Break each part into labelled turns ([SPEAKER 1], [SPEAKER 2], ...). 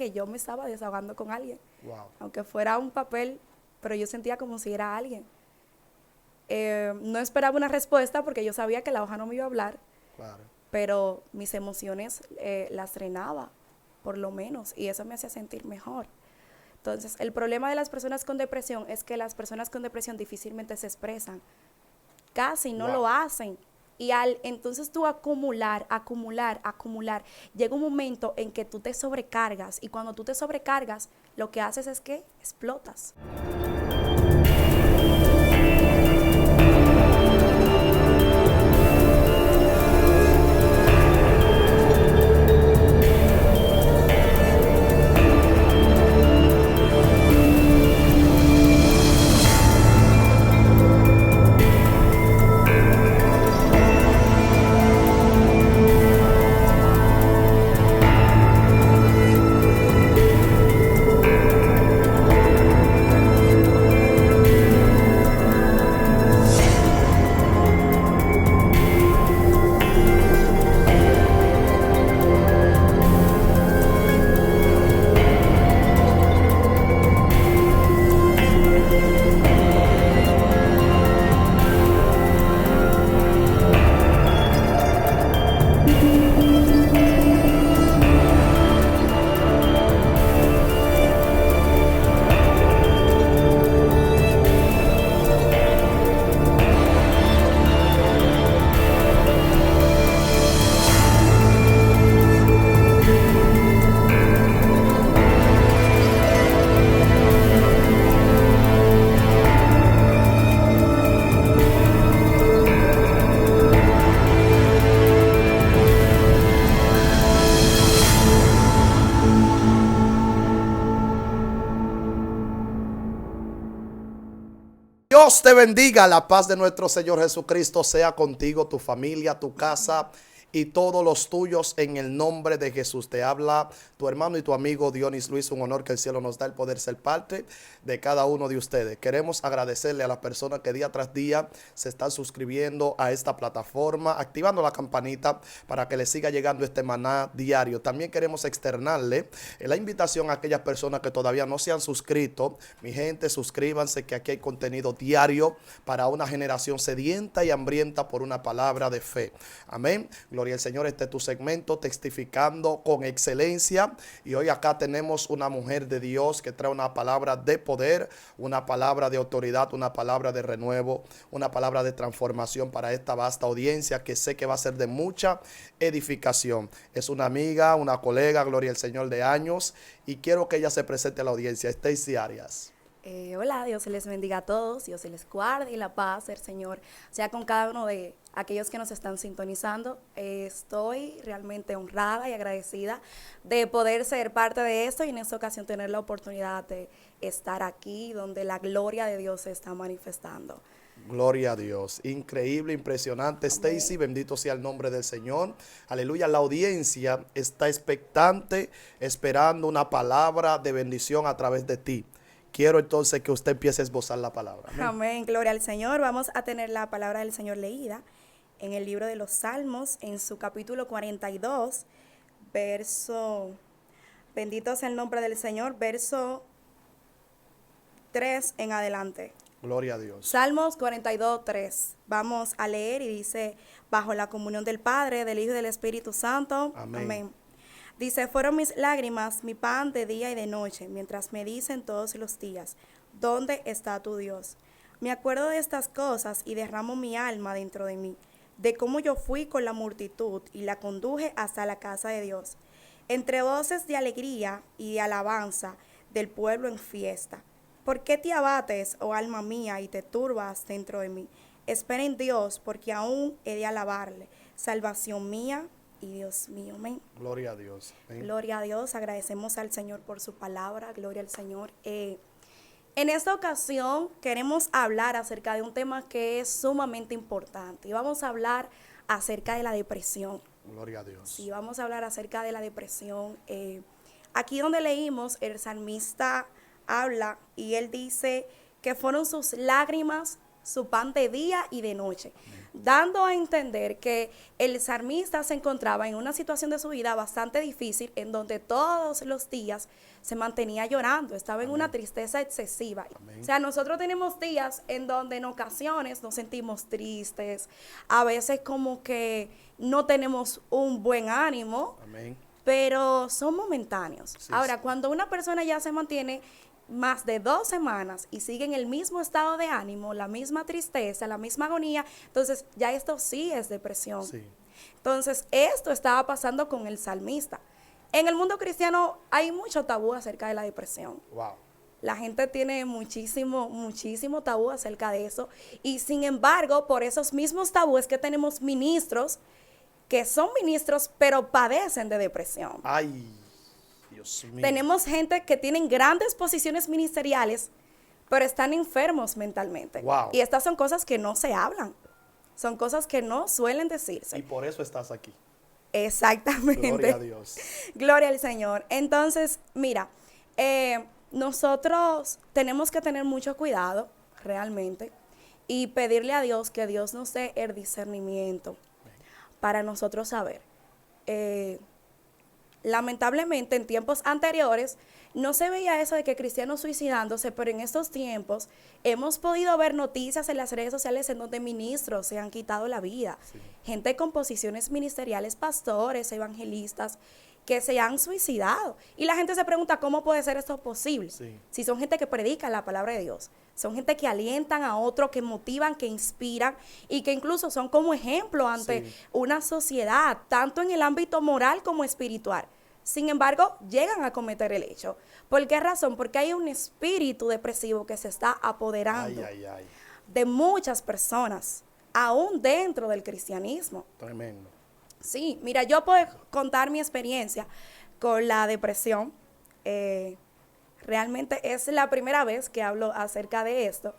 [SPEAKER 1] que yo me estaba desahogando con alguien.
[SPEAKER 2] Wow.
[SPEAKER 1] Aunque fuera un papel, pero yo sentía como si era alguien. No esperaba una respuesta porque yo sabía que la hoja no me iba a hablar,
[SPEAKER 2] Claro.
[SPEAKER 1] pero mis emociones las frenaba, por lo menos, y eso me hacía sentir mejor. Entonces, el problema de las personas con depresión es que las personas con depresión difícilmente se expresan, casi no lo
[SPEAKER 2] Wow.
[SPEAKER 1] hacen. Y al entonces tú acumular, llega un momento en que tú te sobrecargas, y cuando tú te sobrecargas, lo que haces es que explotas.
[SPEAKER 2] Dios te bendiga, la paz de nuestro Señor Jesucristo sea contigo, tu familia, tu casa y todos los tuyos en el nombre de Jesús. Te habla tu hermano y tu amigo Dionis Luis, un honor que el cielo nos da el poder ser parte de cada uno de ustedes. Queremos agradecerle a las personas que día tras día se están suscribiendo a esta plataforma, activando la campanita para que les siga llegando este maná diario. También queremos externarle la invitación a aquellas personas que todavía no se han suscrito. Mi gente, suscríbanse, que aquí hay contenido diario para una generación sedienta y hambrienta por una palabra de fe. Amén. Gloria al Señor. Este es tu segmento, testificando con excelencia. Y hoy acá tenemos una mujer de Dios que trae una palabra de poder, una palabra de autoridad, una palabra de renuevo, una palabra de transformación para esta vasta audiencia que sé que va a ser de mucha edificación. Es una amiga, una colega, gloria al Señor, de años, y quiero que ella se presente a la audiencia. Stacy Arias.
[SPEAKER 1] Hola, Dios se les bendiga a todos, Dios se les guarde y la paz del Señor sea con cada uno de aquellos que nos están sintonizando. Estoy realmente honrada y agradecida de poder ser parte de esto y en esta ocasión tener la oportunidad de estar aquí donde la gloria de Dios se está manifestando.
[SPEAKER 2] Gloria a Dios. Increíble, impresionante. Stacy, bendito sea el nombre del Señor. Aleluya. La audiencia está expectante, esperando una palabra de bendición a través de ti. Quiero entonces que usted empiece a esbozar la palabra.
[SPEAKER 1] Amén. Amén, gloria al Señor. Vamos a tener la palabra del Señor leída en el libro de los Salmos, en su capítulo 42, verso, bendito sea el nombre del Señor, verso 3 en adelante.
[SPEAKER 2] Gloria a Dios.
[SPEAKER 1] Salmos 42, 3. Vamos a leer y dice, bajo la comunión del Padre, del Hijo y del Espíritu Santo.
[SPEAKER 2] Amén.
[SPEAKER 1] Amén. Dice, fueron mis lágrimas, mi pan de día y de noche, mientras me dicen todos los días, ¿dónde está tu Dios? Me acuerdo de estas cosas y derramo mi alma dentro de mí, de cómo yo fui con la multitud y la conduje hasta la casa de Dios, entre voces de alegría y de alabanza del pueblo en fiesta. ¿Por qué te abates, oh alma mía, y te turbas dentro de mí? Espera en Dios, porque aún he de alabarle, salvación mía y Dios mío. Amén.
[SPEAKER 2] Gloria a Dios. Amén.
[SPEAKER 1] Gloria a Dios. Agradecemos al Señor por su palabra. Gloria al Señor. En esta ocasión queremos hablar acerca de un tema que es sumamente importante. Y vamos a hablar acerca de la depresión.
[SPEAKER 2] Gloria a Dios.
[SPEAKER 1] Sí, vamos a hablar acerca de la depresión. Aquí donde leímos, el salmista habla y él dice que fueron sus lágrimas, su pan de día y de noche. dando a entender que el salmista se encontraba en una situación de su vida bastante difícil, en donde todos los días se mantenía llorando, estaba en una tristeza excesiva.
[SPEAKER 2] Amén.
[SPEAKER 1] O sea, nosotros tenemos días en donde en ocasiones nos sentimos tristes, a veces como que no tenemos un buen ánimo,
[SPEAKER 2] Amén.
[SPEAKER 1] pero son momentáneos.
[SPEAKER 2] Sí,
[SPEAKER 1] Ahora,
[SPEAKER 2] sí.
[SPEAKER 1] cuando una persona ya se mantiene más de 2 semanas y sigue en el mismo estado de ánimo, la misma tristeza, la misma agonía, entonces ya esto sí es depresión.
[SPEAKER 2] Sí.
[SPEAKER 1] Entonces, esto estaba pasando con el salmista. En el mundo cristiano hay mucho tabú acerca de la depresión.
[SPEAKER 2] Wow.
[SPEAKER 1] La gente tiene muchísimo tabú acerca de eso. Y sin embargo, por esos mismos tabúes que tenemos ministros que son ministros, pero padecen de depresión.
[SPEAKER 2] Ay, Dios mío.
[SPEAKER 1] Tenemos gente que tienen grandes posiciones ministeriales, pero están enfermos mentalmente.
[SPEAKER 2] Wow.
[SPEAKER 1] Y estas son cosas que no se hablan. Son cosas que no suelen
[SPEAKER 2] Y
[SPEAKER 1] decirse.
[SPEAKER 2] por eso estás aquí.
[SPEAKER 1] Exactamente.
[SPEAKER 2] Gloria a Dios.
[SPEAKER 1] Gloria al Señor. Entonces, mira, nosotros tenemos que tener mucho cuidado, realmente, y pedirle a Dios que Dios nos dé el discernimiento para nosotros saber. Lamentablemente, en tiempos anteriores, no se veía eso de que cristianos suicidándose, pero en estos tiempos hemos podido ver noticias en las redes sociales en donde ministros se han quitado la vida.
[SPEAKER 2] Sí.
[SPEAKER 1] Gente con posiciones ministeriales, pastores, evangelistas, que se han suicidado. Y la gente se pregunta, ¿cómo puede ser esto posible?
[SPEAKER 2] Sí.
[SPEAKER 1] Si son gente que predica la palabra de Dios, son gente que alientan a otro, que motivan, que inspiran y que incluso son como ejemplo ante
[SPEAKER 2] Sí.
[SPEAKER 1] una sociedad, tanto en el ámbito moral como espiritual. Sin embargo, llegan a cometer el hecho. ¿Por qué razón? Porque hay un espíritu depresivo que se está apoderando
[SPEAKER 2] Ay.
[SPEAKER 1] de muchas personas, aún dentro del cristianismo.
[SPEAKER 2] Tremendo.
[SPEAKER 1] Sí, mira, yo puedo contar mi experiencia con la depresión. Realmente es la primera vez que hablo acerca de esto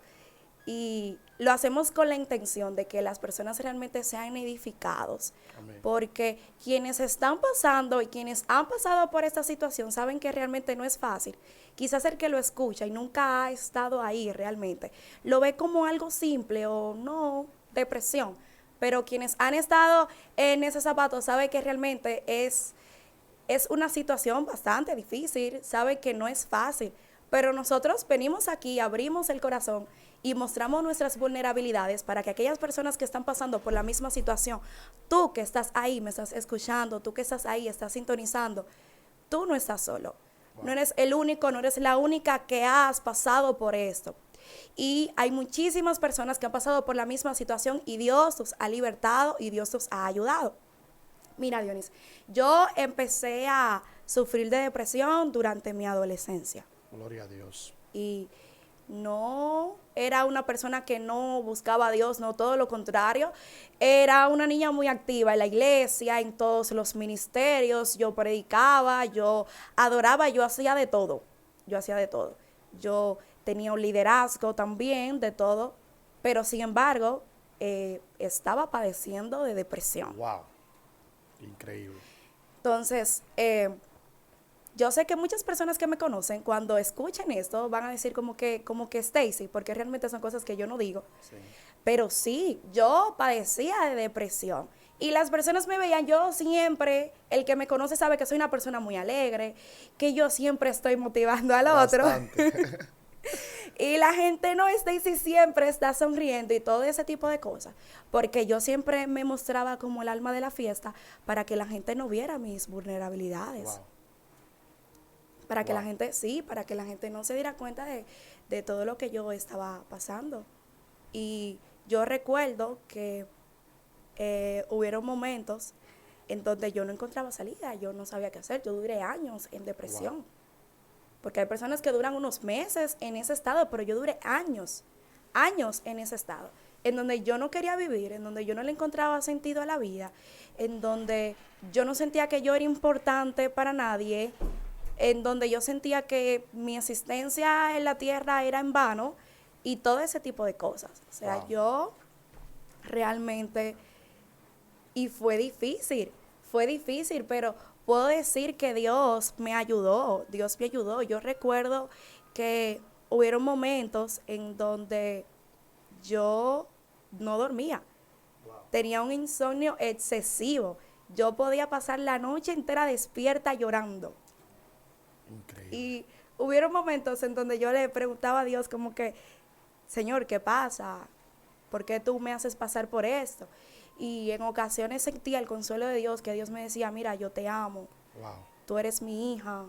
[SPEAKER 1] y lo hacemos con la intención de que las personas realmente sean edificados.
[SPEAKER 2] Amén.
[SPEAKER 1] Porque quienes están pasando y quienes han pasado por esta situación saben que realmente no es fácil. Quizás el que lo escucha y nunca ha estado ahí realmente lo ve como algo simple o no, depresión. Pero quienes han estado en ese zapato saben que realmente es una situación bastante difícil, saben que no es fácil. Pero nosotros venimos aquí, abrimos el corazón y mostramos nuestras vulnerabilidades para que aquellas personas que están pasando por la misma situación, tú que estás ahí, me estás escuchando, tú que estás ahí, estás sintonizando, tú no estás solo.
[SPEAKER 2] Wow.
[SPEAKER 1] No eres el único, no eres la única que has pasado por esto. Y hay muchísimas personas que han pasado por la misma situación y Dios los ha libertado y Dios los ha ayudado. Mira, Dionis, yo empecé a sufrir de depresión durante mi adolescencia.
[SPEAKER 2] Gloria a Dios.
[SPEAKER 1] Y no era una persona que no buscaba a Dios, no, todo lo contrario. Era una niña muy activa en la iglesia, en todos los ministerios. Yo predicaba, yo adoraba, yo hacía de todo. Yo hacía de todo. Yo tenía un liderazgo también, de todo. Pero sin embargo, estaba padeciendo de depresión.
[SPEAKER 2] Wow. Increíble.
[SPEAKER 1] Entonces, yo sé que muchas personas que me conocen, cuando escuchen esto, van a decir como que Stacy, porque realmente son cosas que yo no digo.
[SPEAKER 2] Sí.
[SPEAKER 1] Pero sí, yo padecía de depresión. Y las personas me veían, yo siempre, el que me conoce sabe que soy una persona muy alegre, que yo siempre estoy motivando al otro.
[SPEAKER 2] Bastante.
[SPEAKER 1] Y la gente, no, Stacy siempre está sonriendo y todo ese tipo de cosas. Porque yo siempre me mostraba como el alma de la fiesta para que la gente no viera mis vulnerabilidades.
[SPEAKER 2] Wow.
[SPEAKER 1] Para que la
[SPEAKER 2] Wow.
[SPEAKER 1] gente, sí, para que la gente no se diera cuenta de todo lo que yo estaba pasando. Y yo recuerdo que hubieron momentos en donde yo no encontraba salida, yo no sabía qué hacer, yo duré años en depresión.
[SPEAKER 2] Wow.
[SPEAKER 1] Porque hay personas que duran unos meses en ese estado, pero yo duré años en ese estado, en donde yo no quería vivir, en donde yo no le encontraba sentido a la vida, en donde yo no sentía que yo era importante para nadie, en donde yo sentía que mi existencia en la tierra era en vano y todo ese tipo de cosas. O sea,
[SPEAKER 2] Wow.
[SPEAKER 1] yo realmente, y fue difícil, pero puedo decir que Dios me ayudó. Yo recuerdo que hubieron momentos en donde yo no dormía.
[SPEAKER 2] Wow.
[SPEAKER 1] tenía un insomnio excesivo. Yo podía pasar la noche entera despierta llorando.
[SPEAKER 2] Increíble.
[SPEAKER 1] Y hubieron momentos en donde yo le preguntaba a Dios como que, Señor, ¿qué pasa? ¿Por qué tú me haces pasar por esto? Y en ocasiones sentía el consuelo de Dios, que Dios me decía, mira, yo te amo,
[SPEAKER 2] Wow.
[SPEAKER 1] tú eres mi hija,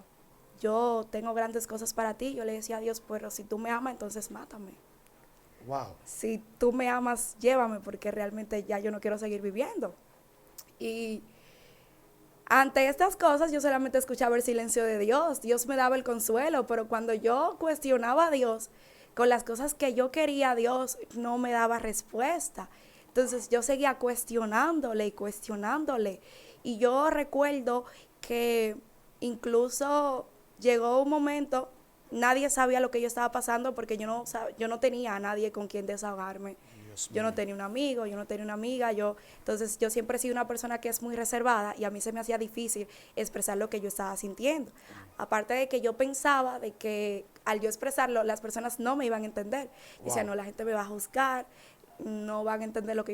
[SPEAKER 1] yo tengo grandes cosas para ti. Yo le decía a Dios, pero si tú me amas, entonces mátame.
[SPEAKER 2] Wow.
[SPEAKER 1] Si tú me amas, llévame, porque realmente ya yo no quiero seguir viviendo. Y ante estas cosas yo solamente escuchaba el silencio de Dios. Dios me daba el consuelo, pero cuando yo cuestionaba a Dios con las cosas que yo quería, Dios no me daba respuesta. Entonces yo seguía cuestionándole y cuestionándole. Y yo recuerdo que incluso llegó un momento, nadie sabía lo que yo estaba pasando porque yo no tenía a nadie con quien desahogarme.
[SPEAKER 2] Dios
[SPEAKER 1] Yo no
[SPEAKER 2] mío.
[SPEAKER 1] tenía un amigo, yo no tenía una amiga, entonces yo siempre he sido una persona que es muy reservada y a mí se me hacía difícil expresar lo que yo estaba sintiendo. Aparte de que yo pensaba de que al yo expresarlo las personas no me iban a entender.
[SPEAKER 2] Wow.
[SPEAKER 1] Decía, no, la gente me va a juzgar, no van a entender lo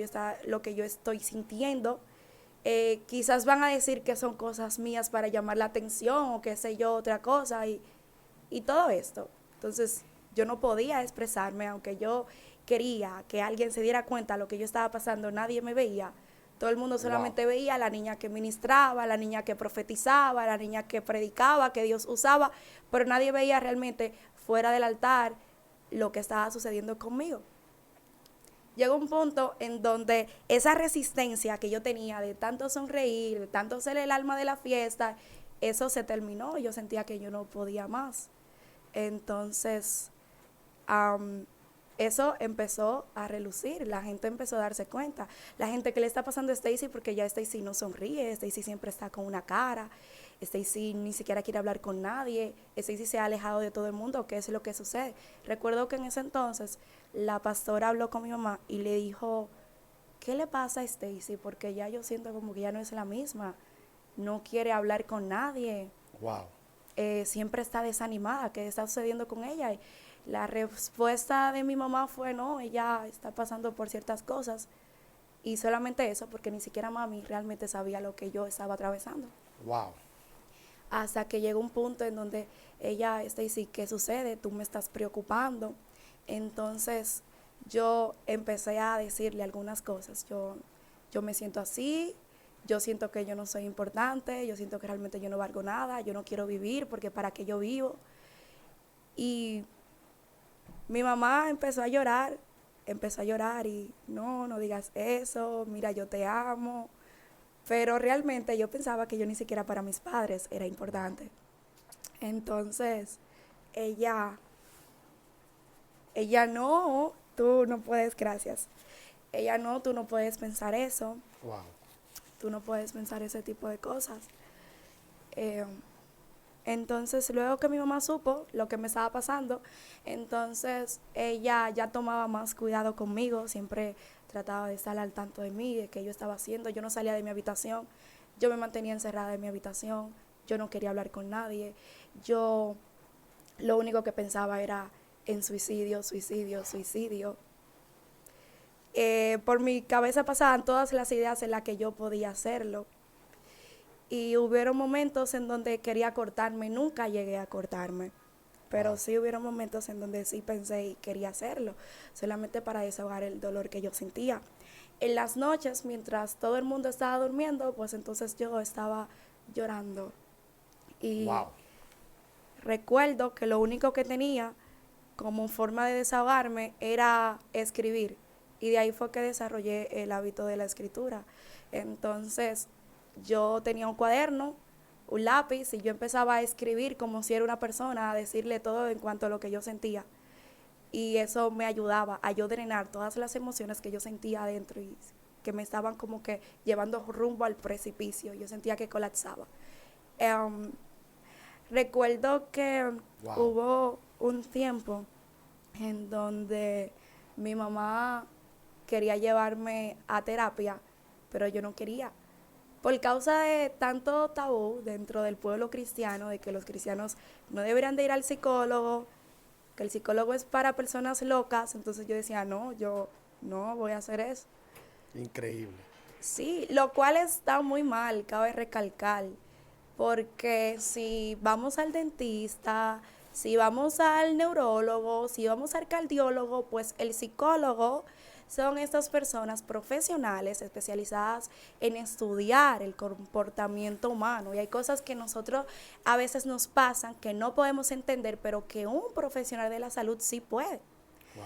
[SPEAKER 1] que yo estoy sintiendo. Quizás van a decir que son cosas mías para llamar la atención o qué sé yo, otra cosa y todo esto. Entonces yo no podía expresarme, aunque yo quería que alguien se diera cuenta de lo que yo estaba pasando, nadie me veía. Todo el mundo solamente
[SPEAKER 2] Wow.
[SPEAKER 1] veía a la niña que ministraba, a la niña que profetizaba, a la niña que predicaba, que Dios usaba, pero nadie veía realmente fuera del altar lo que estaba sucediendo conmigo. Llegó un punto en donde esa resistencia que yo tenía de tanto sonreír, de tanto ser el alma de la fiesta, eso se terminó. Yo sentía que yo no podía más. Entonces, eso empezó a relucir, la gente empezó a darse cuenta. La gente que le está pasando a Stacy, porque ya Stacy no sonríe, Stacy siempre está con una cara, Stacy ni siquiera quiere hablar con nadie, Stacy se ha alejado de todo el mundo. ¿Qué es lo que sucede? Recuerdo que en ese entonces la pastora habló con mi mamá y le dijo, ¿qué le pasa a Stacy? Porque ya yo siento como que ya no es la misma, no quiere hablar con nadie.
[SPEAKER 2] Wow.
[SPEAKER 1] Siempre está desanimada. ¿Qué está sucediendo con ella? Y la respuesta de mi mamá fue, no, ella está pasando por ciertas cosas. Y solamente eso, porque ni siquiera mami realmente sabía lo que yo estaba atravesando.
[SPEAKER 2] Wow.
[SPEAKER 1] Hasta que llegó un punto en donde ella, Stacy, ¿qué sucede? Tú me estás preocupando. Entonces yo empecé a decirle algunas cosas. Yo me siento así, yo siento que yo no soy importante, yo siento que realmente yo no valgo nada, yo no quiero vivir porque para qué yo vivo. Y mi mamá empezó a llorar y no digas eso, mira, yo te amo. Pero realmente yo pensaba que yo ni siquiera para mis padres era importante. Entonces, ella, no, tú no puedes, gracias. Ella no, tú no puedes pensar eso,
[SPEAKER 2] Wow.
[SPEAKER 1] tú no puedes pensar ese tipo de cosas. Eh, Entonces, luego que mi mamá supo lo que me estaba pasando, entonces ella ya tomaba más cuidado conmigo, siempre trataba de estar al tanto de mí, de qué yo estaba haciendo. Yo no salía de mi habitación, yo me mantenía encerrada en mi habitación, yo no quería hablar con nadie, yo lo único que pensaba era en suicidio, suicidio, suicidio. Por mi cabeza pasaban todas las ideas en las que yo podía hacerlo. Y hubieron momentos en donde quería cortarme, nunca llegué a cortarme, pero
[SPEAKER 2] Wow.
[SPEAKER 1] sí hubieron momentos en donde sí pensé y quería hacerlo, solamente para desahogar el dolor que yo sentía. En las noches, mientras todo el mundo estaba durmiendo, pues entonces yo estaba llorando. Y
[SPEAKER 2] Wow.
[SPEAKER 1] recuerdo que lo único que tenía como forma de desahogarme era escribir. Y de ahí fue que desarrollé el hábito de la escritura. Entonces, yo tenía un cuaderno, un lápiz, y yo empezaba a escribir como si era una persona, a decirle todo en cuanto a lo que yo sentía. Y eso me ayudaba a yo drenar todas las emociones que yo sentía adentro y que me estaban como que llevando rumbo al precipicio. Yo sentía que colapsaba. Um, Recuerdo que
[SPEAKER 2] Wow.
[SPEAKER 1] hubo un tiempo en donde mi mamá quería llevarme a terapia, pero yo no quería. Por causa de tanto tabú dentro del pueblo cristiano, de que los cristianos no deberían de ir al psicólogo, que el psicólogo es para personas locas, entonces yo decía, no, yo no voy a hacer eso.
[SPEAKER 2] Increíble.
[SPEAKER 1] Sí, lo cual está muy mal, cabe recalcar, porque si vamos al dentista, si vamos al neurólogo, si vamos al cardiólogo, pues el psicólogo son estas personas profesionales especializadas en estudiar el comportamiento humano. Y hay cosas que nosotros a veces nos pasan que no podemos entender, pero que un profesional de la salud sí puede.
[SPEAKER 2] Wow.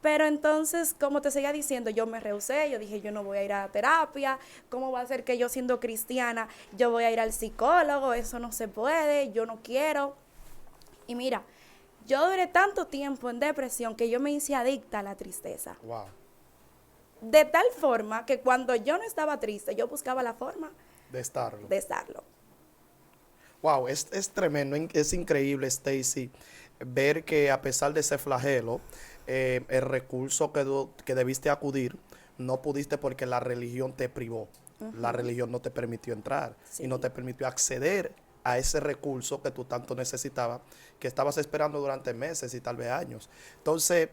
[SPEAKER 1] Pero entonces, como te seguía diciendo, yo me rehusé, yo dije, yo no voy a ir a terapia, ¿cómo va a ser que yo siendo cristiana, yo voy a ir al psicólogo? Eso no se puede, yo no quiero. Y mira, yo duré tanto tiempo en depresión que yo me hice adicta a la tristeza.
[SPEAKER 2] Wow.
[SPEAKER 1] De tal forma que cuando yo no estaba triste, yo buscaba la forma
[SPEAKER 2] De estarlo.
[SPEAKER 1] de estarlo.
[SPEAKER 2] Wow, es tremendo, es increíble, Stacy, ver que a pesar de ese flagelo, el recurso que debiste acudir, no pudiste porque la religión te privó. La religión no te permitió entrar y no
[SPEAKER 1] Sí.
[SPEAKER 2] te permitió acceder a ese recurso que tú tanto necesitabas, que estabas esperando durante meses y tal vez años. Entonces,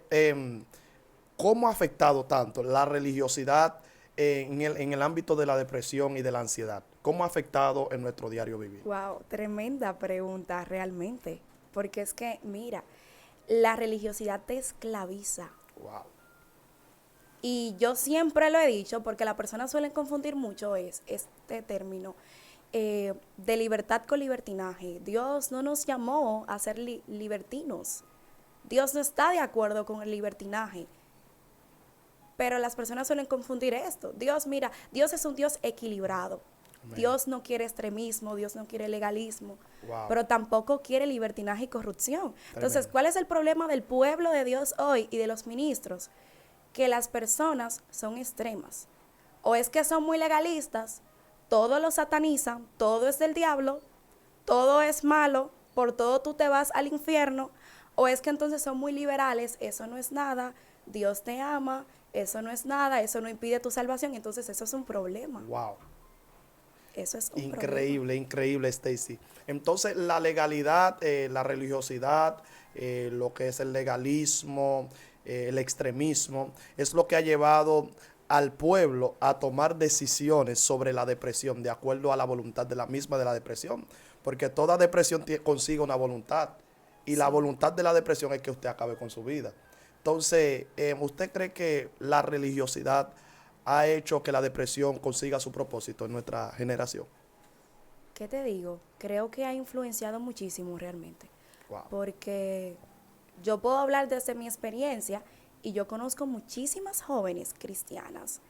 [SPEAKER 2] ¿cómo ha afectado tanto la religiosidad en el ámbito de la depresión y de la ansiedad? ¿Cómo ha afectado en nuestro diario vivir?
[SPEAKER 1] Wow, tremenda pregunta realmente. Porque es que, mira, la religiosidad te esclaviza.
[SPEAKER 2] Wow.
[SPEAKER 1] Y yo siempre lo he dicho, porque las personas suelen confundir mucho este término de libertad con libertinaje. Dios no nos llamó a ser libertinos. Dios no está de acuerdo con el libertinaje. Pero las personas suelen confundir esto. Dios, mira, Dios es un Dios equilibrado.
[SPEAKER 2] Amén.
[SPEAKER 1] Dios no quiere extremismo, Dios no quiere legalismo,
[SPEAKER 2] Wow.
[SPEAKER 1] pero tampoco quiere libertinaje y corrupción. Entonces,
[SPEAKER 2] Tremendo.
[SPEAKER 1] ¿cuál es el problema del pueblo de Dios hoy y de los ministros? Que las personas son extremas. O es que son muy legalistas, todo lo satanizan, todo es del diablo, todo es malo, por todo tú te vas al infierno, o es que entonces son muy liberales, eso no es nada, Dios te ama, eso no es nada, eso no impide tu salvación, entonces eso es un problema,
[SPEAKER 2] Wow.
[SPEAKER 1] eso es un problema.
[SPEAKER 2] Increíble, increíble, Stacy. Entonces, la legalidad, la religiosidad, lo que es el legalismo, el extremismo, es lo que ha llevado al pueblo a tomar decisiones sobre la depresión de acuerdo a la voluntad de la misma de la depresión. Porque toda depresión consigue una voluntad. Y la
[SPEAKER 1] Sí.
[SPEAKER 2] voluntad de la depresión es que usted acabe con su vida. Entonces, ¿usted cree que la religiosidad ha hecho que la depresión consiga su propósito en nuestra generación?
[SPEAKER 1] ¿Qué te digo? Creo que ha influenciado muchísimo realmente,
[SPEAKER 2] Wow.
[SPEAKER 1] porque yo puedo hablar desde mi experiencia y yo conozco muchísimas jóvenes cristianas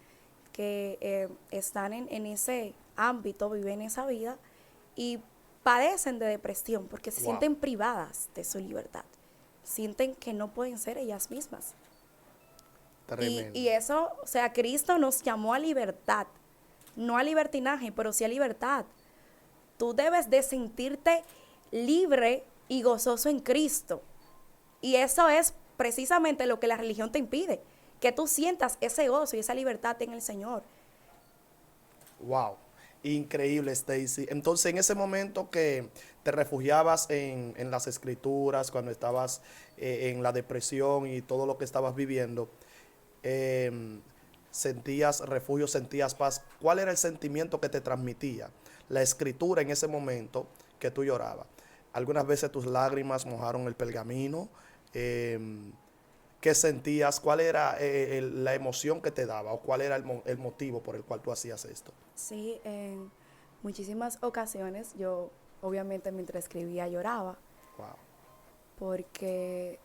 [SPEAKER 1] que están en ese ámbito, viven esa vida y padecen de depresión porque se
[SPEAKER 2] Wow.
[SPEAKER 1] sienten privadas de su libertad, sienten que no pueden ser ellas mismas.
[SPEAKER 2] Tremendo.
[SPEAKER 1] Y eso, o sea, Cristo nos llamó a libertad, no a libertinaje, pero sí a libertad. Tú debes de sentirte libre y gozoso en Cristo. Y eso es precisamente lo que la religión te impide, que tú sientas ese gozo y esa libertad en el Señor.
[SPEAKER 2] Wow. Increíble, Stacy. Entonces, en ese momento que te refugiabas en las escrituras, cuando estabas en la depresión y todo lo que estabas viviendo, sentías refugio, sentías paz. ¿Cuál era el sentimiento que te transmitía la escritura en ese momento que tú llorabas? Algunas veces tus lágrimas mojaron el pergamino. ¿Qué sentías? ¿Cuál era la emoción que te daba? ¿O cuál era el motivo por el cual tú hacías esto?
[SPEAKER 1] Sí, en muchísimas ocasiones yo, obviamente, mientras escribía lloraba,
[SPEAKER 2] Wow.
[SPEAKER 1] porque,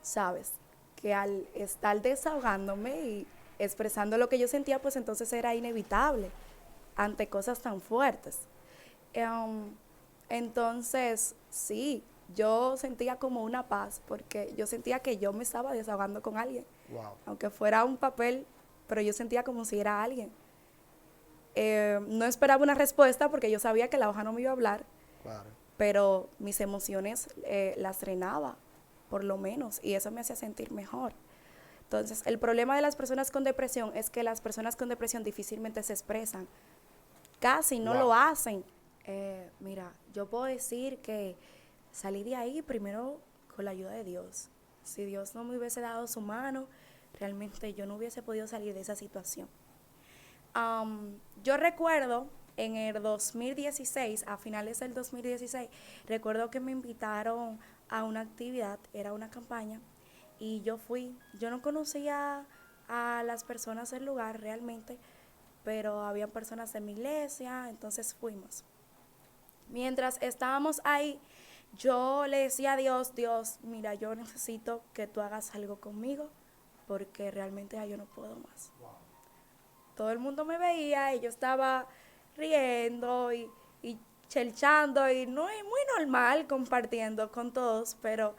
[SPEAKER 1] sabes, que al estar desahogándome y expresando lo que yo sentía, pues entonces era inevitable ante cosas tan fuertes. Em, entonces, sí, yo sentía como una paz, porque yo sentía que yo me estaba desahogando con alguien,
[SPEAKER 2] Wow.
[SPEAKER 1] aunque fuera un papel, pero yo sentía como si era alguien. No esperaba una respuesta porque yo sabía que la hoja no me iba a hablar,
[SPEAKER 2] Claro.
[SPEAKER 1] pero mis emociones las drenaba, por lo menos, y eso me hacía sentir mejor. Entonces, el problema de las personas con depresión es que las personas con depresión difícilmente se expresan, casi no
[SPEAKER 2] Wow.
[SPEAKER 1] lo hacen. Mira, yo puedo decir que salí de ahí primero con la ayuda de Dios. Si Dios no me hubiese dado su mano, realmente yo no hubiese podido salir de esa situación. Yo recuerdo en el 2016, a finales del 2016, recuerdo que me invitaron a una actividad, era una campaña, y yo fui. Yo no conocía a las personas del lugar realmente, pero había personas de mi iglesia, entonces fuimos. Mientras estábamos ahí, yo le decía a Dios, Dios, mira, yo necesito que tú hagas algo conmigo, porque realmente ya yo no puedo más. Todo el mundo me veía y yo estaba riendo y chelchando y no es muy normal compartiendo con todos, pero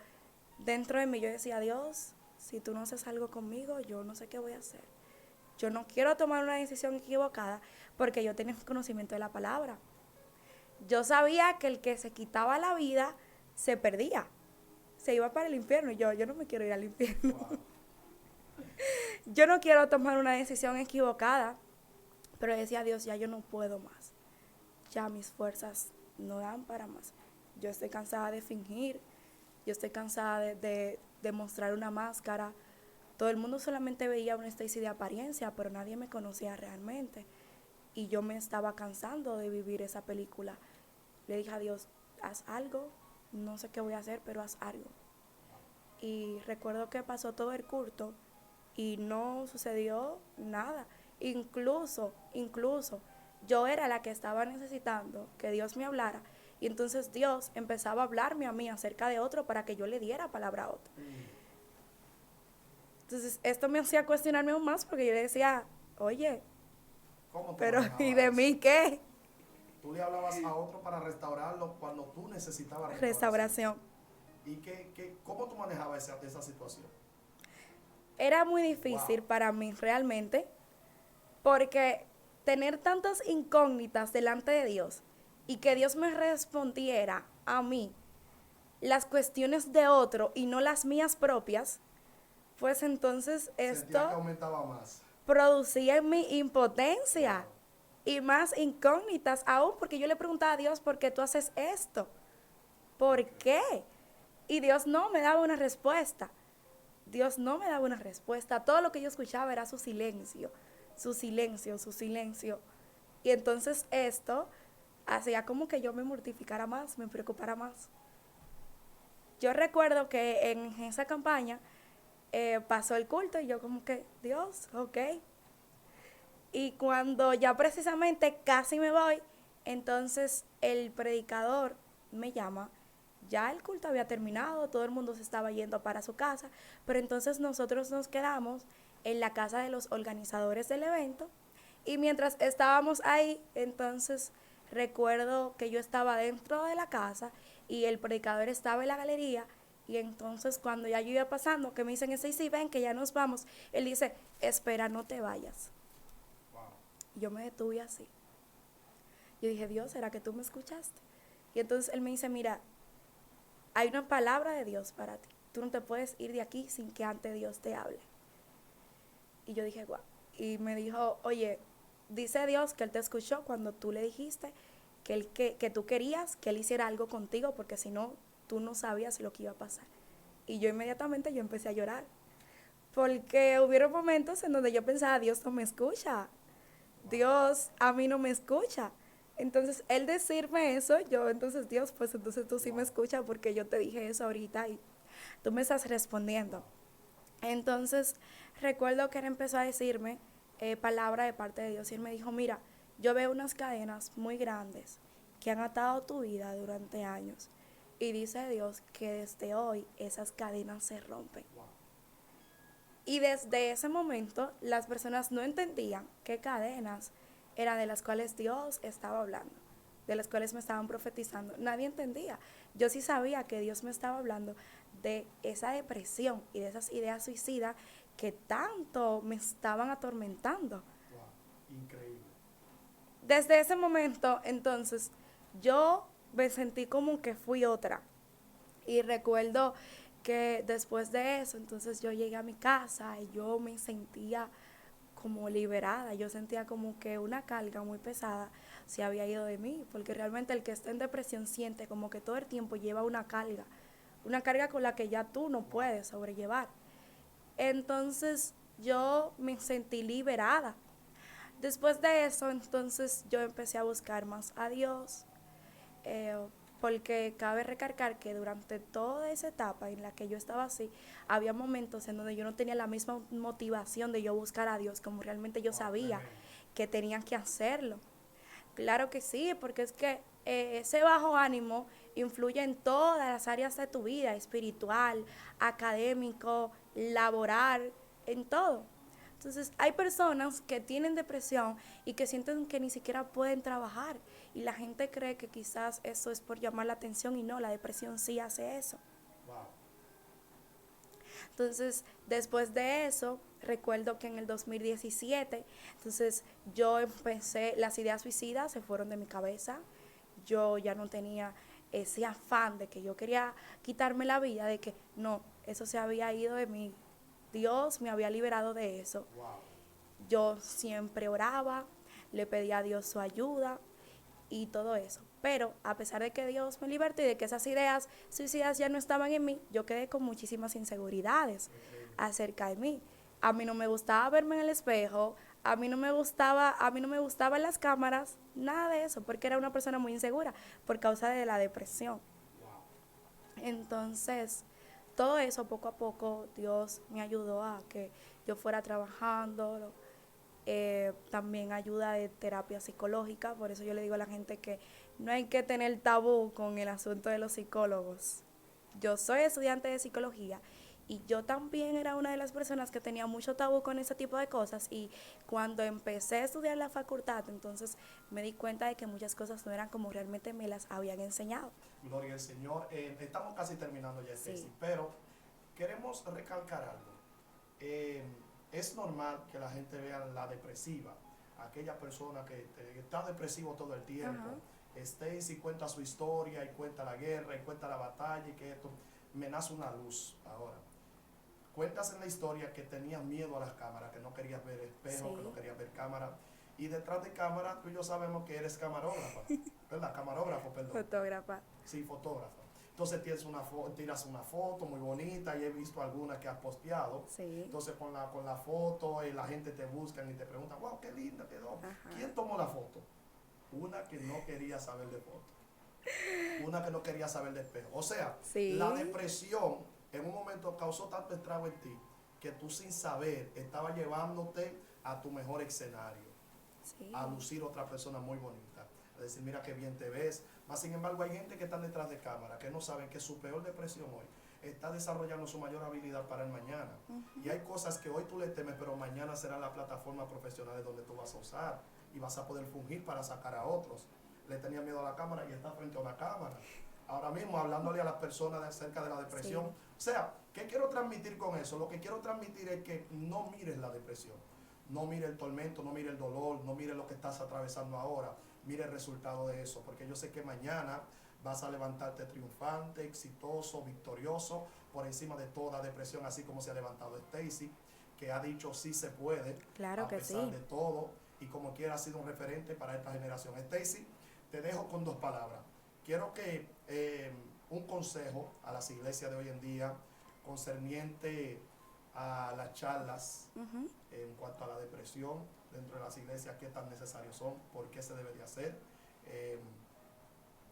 [SPEAKER 1] dentro de mí yo decía, Dios, si tú no haces algo conmigo, yo no sé qué voy a hacer. Yo no quiero tomar una decisión equivocada porque yo tenía conocimiento de la palabra. Yo sabía que el que se quitaba la vida se perdía, se iba para el infierno y yo no me quiero ir al infierno. Wow. Yo no quiero tomar una decisión equivocada, pero decía Dios, ya yo no puedo más, ya mis fuerzas no dan para más. Yo estoy cansada de fingir, yo estoy cansada de mostrar una máscara. Todo el mundo solamente veía una Stacy de apariencia, pero nadie me conocía realmente. Y yo me estaba cansando de vivir esa película. Le dije a Dios, haz algo, no sé qué voy a hacer, pero haz algo. Y recuerdo que pasó todo el culto y no sucedió nada. Incluso, yo era la que estaba necesitando que Dios me hablara. Y entonces Dios empezaba a hablarme a mí acerca de otro para que yo le diera palabra a otro. Entonces esto me hacía cuestionarme aún más porque yo le decía, oye,
[SPEAKER 2] ¿Cómo te
[SPEAKER 1] pero ¿y
[SPEAKER 2] manejabas
[SPEAKER 1] de
[SPEAKER 2] eso?
[SPEAKER 1] mí qué?
[SPEAKER 2] Tú le hablabas a otro para restaurarlo cuando tú necesitabas
[SPEAKER 1] Restauración.
[SPEAKER 2] ¿Y cómo tú manejabas esa situación?
[SPEAKER 1] Era muy difícil para mí realmente porque tener tantas incógnitas delante de Dios y que Dios me respondiera a mí las cuestiones de otro y no las mías propias, pues entonces
[SPEAKER 2] Sentía que
[SPEAKER 1] esto
[SPEAKER 2] aumentaba más.
[SPEAKER 1] producía en mi impotencia y más incógnitas aún, porque yo le preguntaba a Dios, ¿por qué tú haces esto? ¿Por qué? Y Dios no me daba una respuesta. Dios no me daba una respuesta. Todo lo que yo escuchaba era su silencio, su silencio, su silencio. Y entonces esto hacía como que yo me mortificara más, me preocupara más. Yo recuerdo que en esa campaña pasó el culto y yo como que, Dios, ok. Y cuando ya precisamente casi me voy, entonces el predicador me llama. Ya el culto había terminado, todo el mundo se estaba yendo para su casa, pero entonces nosotros nos quedamos en la casa de los organizadores del evento y mientras estábamos ahí, entonces recuerdo que yo estaba dentro de la casa y el predicador estaba en la galería y entonces cuando ya yo iba pasando, que me dicen, sí, ven que ya nos vamos, él dice, espera, no te vayas. Y yo me detuve así. Yo dije, Dios, ¿será que tú me escuchaste? Y entonces él me dice, mira, hay una palabra de Dios para ti. Tú no te puedes ir de aquí sin que antes Dios te hable. Y yo dije, guau. Y me dijo, oye, dice Dios que Él te escuchó cuando tú le dijiste que tú querías que Él hiciera algo contigo, porque si no, tú no sabías lo que iba a pasar. Y yo inmediatamente yo empecé a llorar. Porque hubieron momentos en donde yo pensaba, Dios no me escucha. Dios a mí no me escucha. Entonces, él decirme eso, yo, entonces, Dios, pues entonces tú sí me escuchas porque yo te dije eso ahorita y tú me estás respondiendo. Entonces, recuerdo que él empezó a decirme palabra de parte de Dios y él me dijo, mira, yo veo unas cadenas muy grandes que han atado tu vida durante años y dice Dios que desde hoy esas cadenas se rompen. Y desde ese momento las personas no entendían qué cadenas eran de las cuales Dios estaba hablando, de las cuales me estaban profetizando. Nadie entendía. Yo sí sabía que Dios me estaba hablando de esa depresión y de esas ideas suicidas que tanto me estaban atormentando.
[SPEAKER 2] Wow, increíble.
[SPEAKER 1] Desde ese momento, entonces, yo me sentí como que fui otra. Y recuerdo que después de eso, entonces yo llegué a mi casa y yo me sentía como liberada, yo sentía como que una carga muy pesada se había ido de mí, porque realmente el que está en depresión siente como que todo el tiempo lleva una carga con la que ya tú no puedes sobrellevar. Entonces yo me sentí liberada. Después de eso, entonces yo empecé a buscar más a Dios, eh, porque cabe recalcar que durante toda esa etapa en la que yo estaba así, había momentos en donde yo no tenía la misma motivación de yo buscar a Dios como realmente yo sabía que tenía que hacerlo. Claro que sí, porque es que ese bajo ánimo influye en todas las áreas de tu vida, espiritual, académico, laboral, en todo. Entonces, hay personas que tienen depresión y que sienten que ni siquiera pueden trabajar. Y la gente cree que quizás eso es por llamar la atención y no, la depresión sí hace eso.
[SPEAKER 2] Wow.
[SPEAKER 1] Entonces, después de eso, recuerdo que en el 2017, entonces yo empecé, las ideas suicidas se fueron de mi cabeza. Yo ya no tenía ese afán de que yo quería quitarme la vida, de que no, eso se había ido de mí. Dios me había liberado de eso.
[SPEAKER 2] Wow.
[SPEAKER 1] Yo siempre oraba, le pedía a Dios su ayuda y todo eso. Pero a pesar de que Dios me libertó y de que esas ideas suicidas ya no estaban en mí, yo quedé con muchísimas inseguridades acerca de mí. A mí no me gustaba verme en el espejo, a mí no me gustaban las cámaras, nada de eso, porque era una persona muy insegura por causa de la depresión. Entonces, todo eso poco a poco Dios me ayudó a que yo fuera trabajando, también ayuda de terapia psicológica, por eso yo le digo a la gente que no hay que tener tabú con el asunto de los psicólogos. Yo soy estudiante de psicología y yo también era una de las personas que tenía mucho tabú con ese tipo de cosas, y cuando empecé a estudiar la facultad, entonces me di cuenta de que muchas cosas no eran como realmente me las habían enseñado.
[SPEAKER 2] Gloria al Señor. Estamos casi terminando ya, Stacy,
[SPEAKER 1] Sí.
[SPEAKER 2] pero queremos recalcar algo. Es normal que la gente vea la depresiva, aquella persona que está depresivo todo el tiempo.
[SPEAKER 1] Ajá.
[SPEAKER 2] Stacy cuenta su historia y cuenta la guerra y cuenta la batalla y que esto. Me nace una luz ahora. Cuentas en la historia que tenías miedo a las cámaras, que no querías ver espejo,
[SPEAKER 1] Sí.
[SPEAKER 2] que no querías ver cámara. Y detrás de cámara, tú y yo sabemos que eres camarógrafa, ¿verdad? Camarógrafo, perdón.
[SPEAKER 1] Fotógrafa.
[SPEAKER 2] Sí, fotógrafa. Entonces tiras una foto muy bonita y he visto algunas que has posteado.
[SPEAKER 1] Sí.
[SPEAKER 2] Entonces con la foto la gente te busca y te pregunta, wow, qué linda quedó.
[SPEAKER 1] Ajá.
[SPEAKER 2] ¿Quién tomó la foto? Una que no quería saber de foto. Una que no quería saber de espejo. O sea,
[SPEAKER 1] Sí.
[SPEAKER 2] la depresión en un momento causó tanto estrago en ti que tú sin saber estaba llevándote a tu mejor escenario,
[SPEAKER 1] Sí.
[SPEAKER 2] a lucir otra persona muy bonita, a decir, mira qué bien te ves. Mas sin embargo hay gente que está detrás de cámara que no saben que su peor depresión hoy está desarrollando su mayor habilidad para el mañana. Y hay cosas que hoy tú le temes, pero mañana será la plataforma profesional donde tú vas a usar y vas a poder fungir para sacar a otros. Le tenía miedo a la cámara y está frente a una cámara. Ahora mismo hablándole a las personas acerca de la depresión.
[SPEAKER 1] Sí.
[SPEAKER 2] O sea, ¿qué quiero transmitir con eso? Lo que quiero transmitir es que no mires la depresión. No mire el tormento, no mire el dolor, no mire lo que estás atravesando ahora. Mire el resultado de eso, porque yo sé que mañana vas a levantarte triunfante, exitoso, victorioso, por encima de toda depresión, así como se ha levantado Stacy, que ha dicho sí se puede,
[SPEAKER 1] Claro
[SPEAKER 2] a
[SPEAKER 1] que
[SPEAKER 2] pesar
[SPEAKER 1] sí.
[SPEAKER 2] de todo, y como quiera ha sido un referente para esta generación. Stacy, te dejo con dos palabras. Quiero que un consejo a las iglesias de hoy en día concerniente a las charlas en cuanto a la depresión dentro de las iglesias, qué tan necesarios son, por qué se debe de hacer,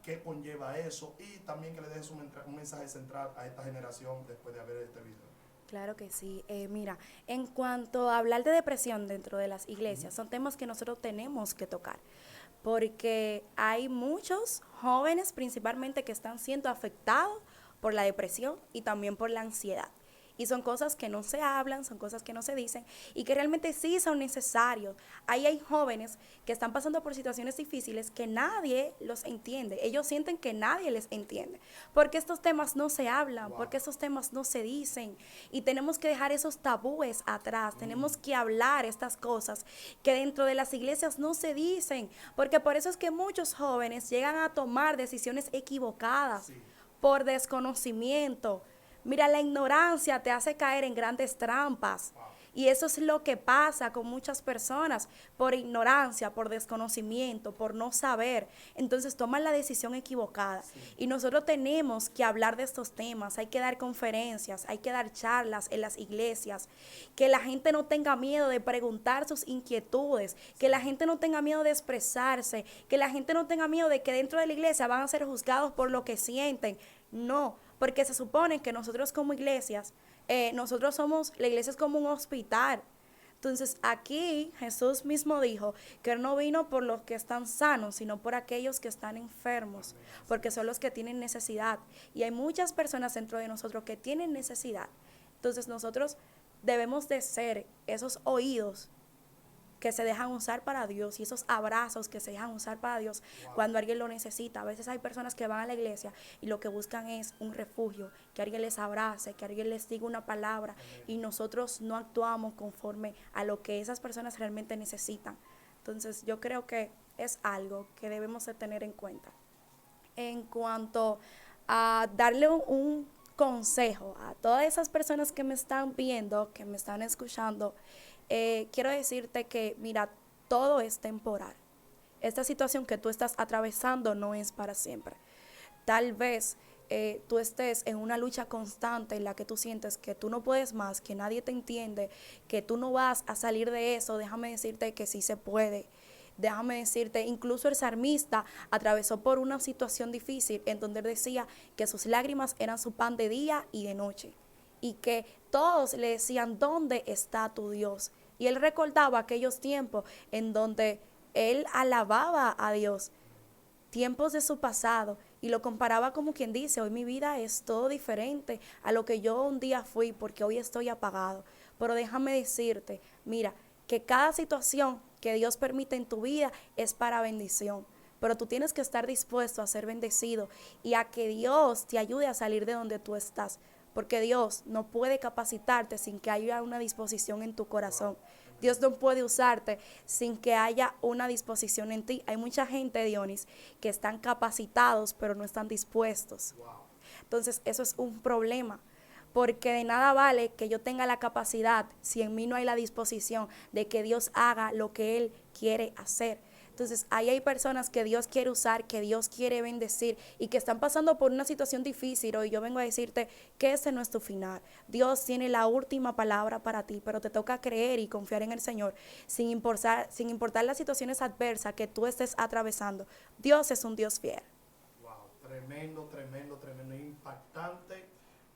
[SPEAKER 2] qué conlleva eso, y también que le dejes un mensaje central a esta generación después de ver este video.
[SPEAKER 1] Claro que sí. Mira, en cuanto a hablar de depresión dentro de las iglesias, son temas que nosotros tenemos que tocar, porque hay muchos jóvenes principalmente que están siendo afectados por la depresión y también por la ansiedad. Y son cosas que no se hablan, son cosas que no se dicen y que realmente sí son necesarios. Ahí hay jóvenes que están pasando por situaciones difíciles que nadie los entiende. Ellos sienten que nadie les entiende. Porque estos temas no se hablan, porque estos temas no se dicen. Y tenemos que dejar esos tabúes atrás. Tenemos que hablar estas cosas que dentro de las iglesias no se dicen. Porque por eso es que muchos jóvenes llegan a tomar decisiones equivocadas
[SPEAKER 2] Sí.
[SPEAKER 1] por desconocimiento. Mira, la ignorancia te hace caer en grandes trampas. Y eso es lo que pasa con muchas personas por ignorancia, por desconocimiento, por no saber. Entonces toman la decisión equivocada. Sí. Y nosotros tenemos que hablar de estos temas. Hay que dar conferencias, hay que dar charlas en las iglesias. Que la gente no tenga miedo de preguntar sus inquietudes. Que la gente no tenga miedo de expresarse. Que la gente no tenga miedo de que dentro de la iglesia van a ser juzgados por lo que sienten. No, porque se supone que nosotros como iglesias, la iglesia es como un hospital. Entonces aquí Jesús mismo dijo que Él no vino por los que están sanos, sino por aquellos que están enfermos, porque son los que tienen necesidad. Y hay muchas personas dentro de nosotros que tienen necesidad. Entonces nosotros debemos de ser esos oídos que se dejan usar para Dios y esos abrazos que se dejan usar para Dios cuando alguien lo necesita. A veces hay personas que van a la iglesia y lo que buscan es un refugio, que alguien les abrace, que alguien les diga una palabra y nosotros no actuamos conforme a lo que esas personas realmente necesitan. Entonces yo creo que es algo que debemos de tener en cuenta. En cuanto a darle un consejo a todas esas personas que me están viendo, que me están escuchando, quiero decirte que, mira, todo es temporal. Esta situación que tú estás atravesando no es para siempre. Tal vez tú estés en una lucha constante en la que tú sientes que tú no puedes más, que nadie te entiende, que tú no vas a salir de eso. Déjame decirte que sí se puede. Déjame decirte, incluso el salmista atravesó por una situación difícil en donde él decía que sus lágrimas eran su pan de día y de noche. Y que todos le decían, ¿dónde está tu Dios? Y él recordaba aquellos tiempos en donde él alababa a Dios, tiempos de su pasado, y lo comparaba como quien dice, hoy mi vida es todo diferente a lo que yo un día fui, porque hoy estoy apagado. Pero déjame decirte, mira, que cada situación que Dios permite en tu vida es para bendición. Pero tú tienes que estar dispuesto a ser bendecido y a que Dios te ayude a salir de donde tú estás. Porque Dios no puede capacitarte sin que haya una disposición en tu corazón. Dios no puede usarte sin que haya una disposición en ti. Hay mucha gente, Dionis, que están capacitados pero no están dispuestos. Entonces eso es un problema. Porque de nada vale que yo tenga la capacidad si en mí no hay la disposición de que Dios haga lo que Él quiere hacer. Entonces, ahí hay personas que Dios quiere usar, que Dios quiere bendecir y que están pasando por una situación difícil. Hoy yo vengo a decirte que ese no es tu final. Dios tiene la última palabra para ti, pero te toca creer y confiar en el Señor sin importar las situaciones adversas que tú estés atravesando. Dios es un Dios fiel.
[SPEAKER 2] Wow, tremendo, impactante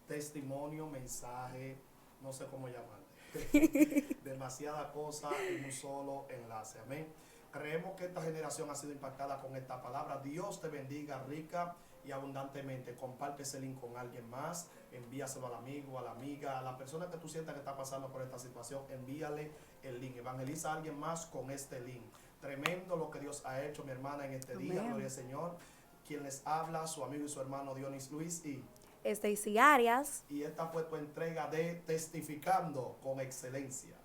[SPEAKER 2] testimonio, mensaje, no sé cómo llamarle. Demasiada cosa en un solo enlace. Amén. Creemos que esta generación ha sido impactada con esta palabra. Dios te bendiga rica y abundantemente. Comparte ese link con alguien más. Envíaselo al amigo, a la amiga, a la persona que tú sientas que está pasando por esta situación. Envíale el link. Evangeliza a alguien más con este link. Tremendo lo que Dios ha hecho, mi hermana, en este día. Gloria al Señor. Quien les habla, su amigo y su hermano Dionis Luis y
[SPEAKER 1] Stacy Arias.
[SPEAKER 2] Y esta fue tu entrega de Testificando con Excelencia.